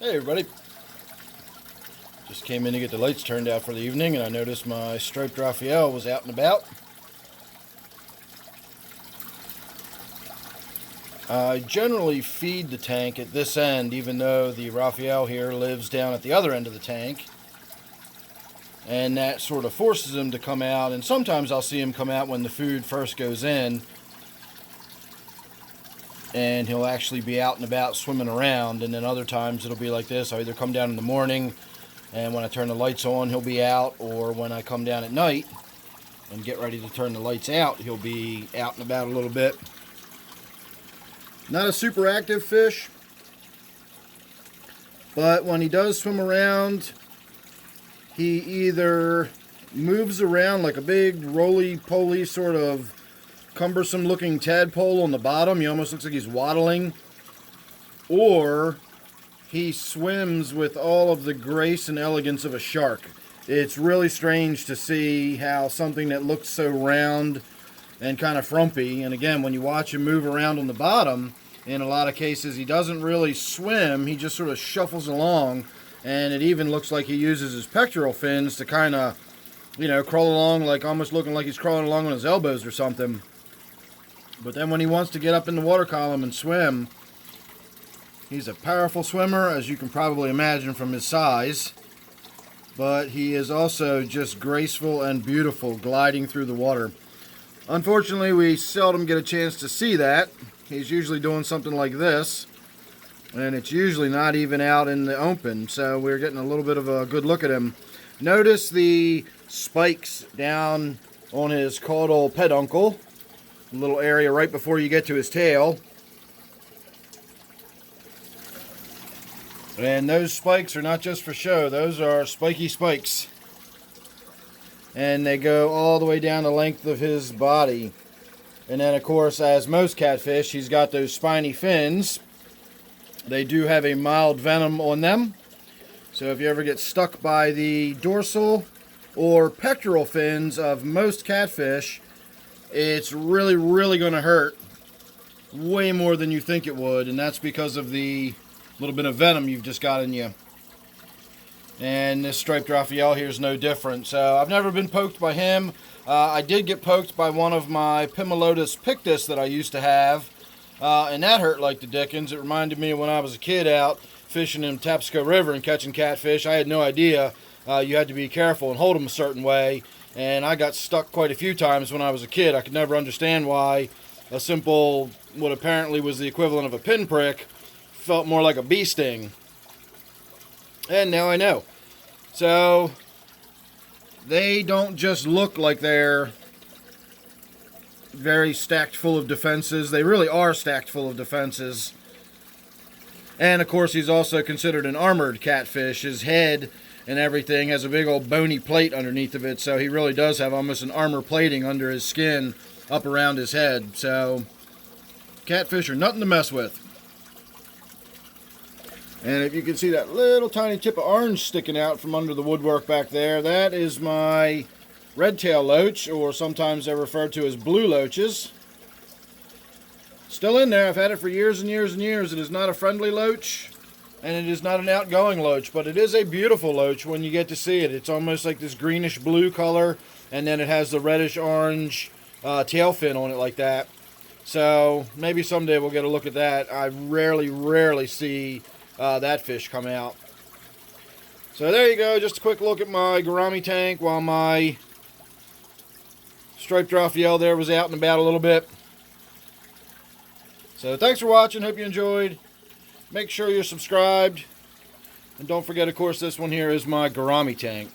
Hey everybody, just came in to get the lights turned out for the evening and I noticed my Striped Raphael was out and about. I generally feed the tank at this end, even though the Raphael here lives down at the other end of the tank, and that sort of forces him to come out, and sometimes I'll see him come out when the food first goes in and he'll actually be out and about swimming around, and then other times it'll be like this. I'll either come down in the morning and when I turn the lights on he'll be out, or when I come down at night and get ready to turn the lights out he'll be out and about a little bit. Not a super active fish, but when he does swim around he either moves around like a big roly-poly sort of cumbersome looking tadpole on the bottom. He almost looks like he's waddling. Or he swims with all of the grace and elegance of a shark. It's really strange to see how something that looks so round and kind of frumpy, and again, when you watch him move around on the bottom, in a lot of cases he doesn't really swim, he just sort of shuffles along, and it even looks like he uses his pectoral fins to kind of, crawl along, like almost looking like he's crawling along on his elbows or something. But then when he wants to get up in the water column and swim, he's a powerful swimmer, as you can probably imagine from his size. But he is also just graceful and beautiful, gliding through the water. Unfortunately, we seldom get a chance to see that. He's usually doing something like this, and it's usually not even out in the open, so we're getting a little bit of a good look at him. Notice the spikes down on his caudal peduncle. A little area right before you get to his tail. And those spikes are not just for show, those are spiky spikes. And they go all the way down the length of his body. And then of course, as most catfish, he's got those spiny fins. They do have a mild venom on them. So if you ever get stuck by the dorsal or pectoral fins of most catfish, it's really, really going to hurt way more than you think it would, and that's because of the little bit of venom you've just got in you. And this Striped Raphael here is no different. So I've never been poked by him. I did get poked by one of my Pimelotus pictus that I used to have, and that hurt like the dickens. It reminded me of when I was a kid out fishing in Tapsco River and catching catfish. I had no idea you had to be careful and hold them a certain way. And I got stuck quite a few times when I was a kid. I could never understand why a simple, what apparently was the equivalent of a pinprick, felt more like a bee sting. And now I know. So, they don't just look like they're very stacked full of defenses. They really are stacked full of defenses. And of course, he's also considered an armored catfish. His head and everything has a big old bony plate underneath of it, so he really does have almost an armor plating under his skin up around his head. So catfish are nothing to mess with. And if you can see that little tiny tip of orange sticking out from under the woodwork back there, that is my red-tail loach, or sometimes they're referred to as blue loaches. Still in there. I've had it for years and years and years. It is not a friendly loach, and it is not an outgoing loach, but it is a beautiful loach when you get to see it. It's almost like this greenish blue color, and then it has the reddish orange tail fin on it like that. So maybe someday we'll get a look at that. I rarely see that fish come out. So there you go, just a quick look at my Gourami tank while my Striped Raphael there was out and about a little bit. So thanks for watching, hope you enjoyed. Make sure you're subscribed. And don't forget, of course, this one here is my Gourami tank.